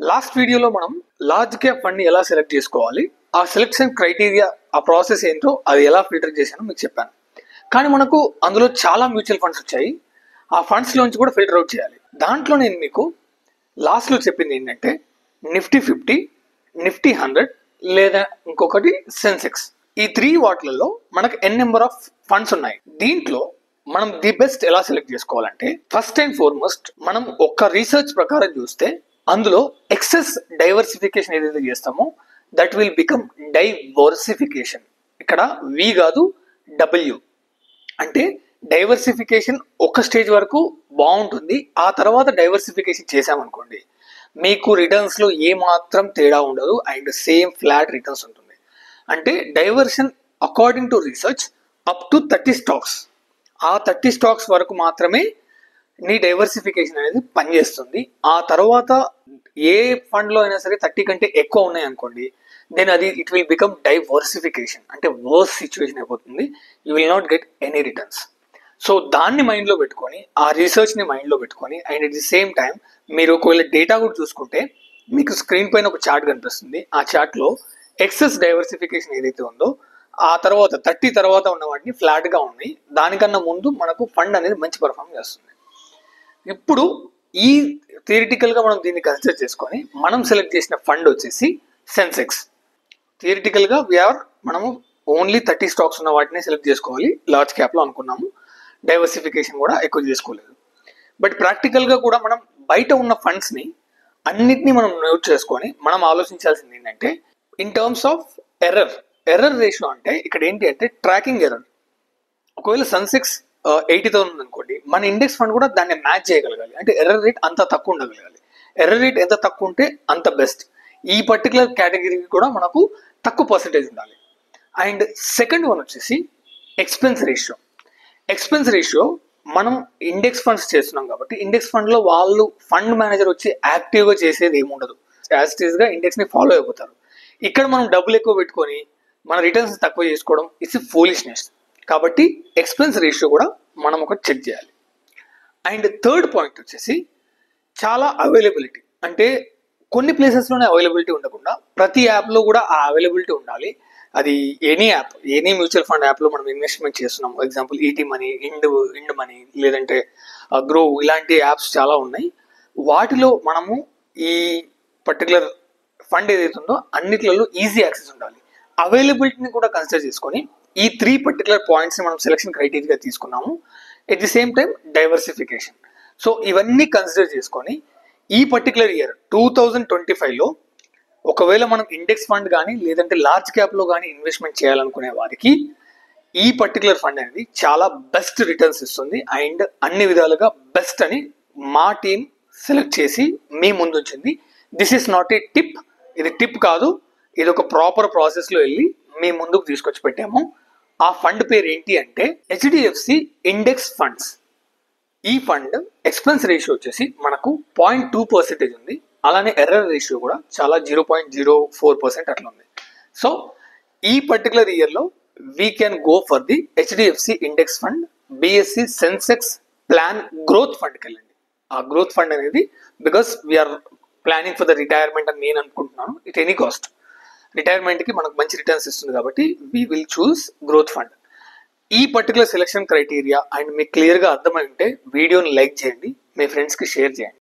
Last వీడియోలో మనం large cap fund ని ఎలా సెలెక్ట్ చేసుకోవాలి, ఆ సెలెక్షన్ క్రైటీరియా, ఆ ప్రాసెస్ ఏంటో అది ఎలా ఫిల్టర్ చేశానో మీకు చెప్పాను. కానీ మనకు అందులో చాలా మ్యూచువల్ ఫండ్స్ వచ్చాయి. ఆ ఫండ్స్ లోంచి కూడా ఫిల్టర్ అవుట్ చేయాలి. దాంట్లో నేను మీకు లాస్ట్ లో చెప్పింది ఏంటంటే నిఫ్టీ 50, నిఫ్టీ 100 లేదా ఇంకొకటి సెన్సెక్స్. ఈ 3 వాటిలలో మనకు ఎన్ నెంబర్ ఆఫ్ ఫండ్స్ ఉన్నాయి. దీంట్లో మనం ది బెస్ట్ ఎలా సెలెక్ట్ చేసుకోవాలంటే ఫస్ట్ అండ్ ఫార్మోస్ట్ మనం ఒక్క రీసెర్చ్ ప్రకారం చూస్తే అందులో ఎక్సెస్ డైవర్సిఫికేషన్ ఏదైతే చేస్తామో దట్ విల్ బికమ్ డైవర్సిఫికేషన్. ఇక్కడ వి కాదు డబ్ల్యూ. అంటే డైవర్సిఫికేషన్ ఒక స్టేజ్ వరకు బాగుంటుంది, ఆ తర్వాత డైవర్సిఫికేషన్ చేసామనుకోండి మీకు రిటర్న్స్ లో ఏ మాత్రం తేడా ఉండదు అండ్ సేమ్ ఫ్లాట్ రిటర్న్స్ ఉంటుంది. అంటే diversion according to research up to 30 stocks, ఆ 30 స్టాక్స్ వరకు మాత్రమే నీ డైవర్సిఫికేషన్ అనేది పనిచేస్తుంది. ఆ తర్వాత ఏ ఫండ్ లో అయినా సరే 30 కంటే ఎక్కువ ఉన్నాయి అనుకోండి, దెన్ అది ఇట్ విల్ బికమ్ డైవర్సిఫికేషన్, అంటే వర్స్ సిచ్యువేషన్ అయిపోతుంది. You will not get any returns. So దాన్ని మైండ్ లో పెట్టుకొని, ఆ రీసెర్చ్ ని మైండ్ లో పెట్టుకొని and at the same time మీరు ఒకవేళ డేటా కూడా చూసుకుంటే మీకు స్క్రీన్ పైన ఒక చార్ట్ కనిపిస్తుంది. ఆ చార్ట్ లో ఎక్సెస్ డైవర్సిఫికేషన్ ఏదైతే ఉందో ఆ తర్వాత 30 తర్వాత ఉన్న వాటిని ఫ్లాట్ గా ఉన్నాయి, దానికన్నా ముందు మనకు ఫండ్ అనేది మంచి పర్ఫామ్ చేస్తుంది. ఇప్పుడు ఈ థియరిటికల్ గా మనం దీన్ని కన్సిడర్ చేసుకొని మనం సెలెక్ట్ చేసిన ఫండ్ వచ్చేసి సెన్సెక్స్. థియరిటికల్ గా మనము ఓన్లీ 30 స్టాక్స్ ఉన్న వాటిని సెలెక్ట్ చేసుకోవాలి లార్జ్ క్యాప్ లో అనుకున్నాము. డైవర్సిఫికేషన్ కూడా ఎక్కువ చేసుకోలేదు. బట్ ప్రాక్టికల్ గా కూడా మనం బయట ఉన్న ఫండ్స్ ని అన్నిటినీ మనం నోట్ చేసుకొని మనం ఆలోచించాల్సింది ఏంటంటే in terms of error ratio. అంటే ఇక్కడ ఏంటి అంటే ట్రాకింగ్ ఎర్రర్. ఒకవేళ సెన్సెక్స్ 80,000 అనుకోండి, మన ఇండెక్స్ ఫండ్ కూడా దాన్ని మ్యాచ్ చేయగలగాలి. అంటే ఎర్రర్ రేట్ అంత తక్కువ ఉండగలగాలి. ఎర్రర్ రేట్ ఎంత తక్కువ ఉంటే అంత బెస్ట్. ఈ పర్టికులర్ కేటగిరీకి కూడా మనకు తక్కువ పర్సెంటేజ్ ఉండాలి. అండ్ సెకండ్ వన్ వచ్చేసి ఎక్స్పెన్స్ రేషియో. ఎక్స్పెన్స్ రేషియో మనం ఇండెక్స్ ఫండ్స్ చేస్తున్నాం కాబట్టి ఇండెక్స్ ఫండ్ లో వాళ్ళు ఫండ్ మేనేజర్ వచ్చి యాక్టివ్ గా చేసేది ఏముండదు, యాజ్ ఇట్ ఈస్ గా ఇండెక్స్ ని ఫాలో అయిపోతారు. ఇక్కడ మనం డబ్బులు ఎక్కువ పెట్టుకొని మన రిటర్న్స్ తక్కువ చేసుకోవడం ఇట్స్ ఫూలిష్నెస్. కాబట్టి ఎక్స్పెన్స్ రేషియో కూడా మనం ఒకటి చెక్ చేయాలి. అండ్ థర్డ్ పాయింట్ వచ్చేసి చాలా అవైలబిలిటీ. అంటే కొన్ని ప్లేసెస్లోనే అవైలబిలిటీ ఉండకుండా ప్రతి యాప్లో కూడా ఆ అవైలబిలిటీ ఉండాలి. అది any app, any mutual fund యాప్లో మనం ఇన్వెస్ట్మెంట్ చేస్తున్నాం, ఎగ్జాంపుల్ ఈటీ మనీ, ఇండ్ మనీ, లేదంటే గ్రో, ఇలాంటి యాప్స్ చాలా ఉన్నాయి. వాటిలో మనము ఈ పర్టికులర్ ఫండ్ ఏదైతే ఉందో అన్నిట్లలో ఈజీ యాక్సెస్ ఉండాలి. అవైలబిలిటీని కూడా కన్సిడర్ చేసుకొని ఈ 3 పర్టికులర్ పాయింట్స్ మనం సెలెక్షన్ క్రైటీరియా తీసుకున్నాము. At the same time diversification. So ఇవన్నీ కన్సిడర్ చేసుకొని ఈ పర్టికులర్ ఇయర్ 2025లో ఒకవేళ మనం ఇండెక్స్ ఫండ్ కానీ లేదంటే లార్జ్ క్యాప్లో కానీ ఇన్వెస్ట్మెంట్ చేయాలనుకునే వారికి ఈ పర్టికులర్ ఫండ్ అనేది చాలా బెస్ట్ రిటర్న్స్ ఇస్తుంది అండ్ అన్ని విధాలుగా బెస్ట్ అని మా టీం సెలెక్ట్ చేసి మీ ముందు ఉంచింది. This is not a tip, ఇది టిప్ కాదు, ఇది ఒక ప్రాపర్ ప్రాసెస్లో వెళ్ళి మీ ముందుకు తీసుకొచ్చి పెట్టాము. ఆ ఫండ్ పేరు ఏంటి అంటే హెచ్డిఎఫ్సి ఇండెక్స్ ఫండ్స్. ఈ ఫండ్ ఎక్స్పెన్స్ రేషియో వచ్చేసి మనకు 0.2% ఉంది. అలానే ఎర్రర్ రేషియో కూడా చాలా 0.04% అట్లా ఉంది. సో ఈ పర్టికులర్ ఇయర్లో we can go for the HDFC index fund, BSE Sensex plan growth ఫండ్కి వెళ్ళండి. ఆ గ్రోత్ ఫండ్ అనేది because we are planning for the retirement అని నేను అనుకుంటున్నాను. ఇట్ ఎనీ కాస్ట్ రిటైర్మెంట్కి మనకు మంచి రిటర్న్స్ ఇస్తుంది కాబట్టి we will choose growth fund. ఈ పర్టికులర్ సెలెక్షన్ క్రైటీరియా అండ్ మీకు క్లియర్గా అర్థమై ఉంటే వీడియోని లైక్ చేయండి, మీ ఫ్రెండ్స్కి షేర్ చేయండి.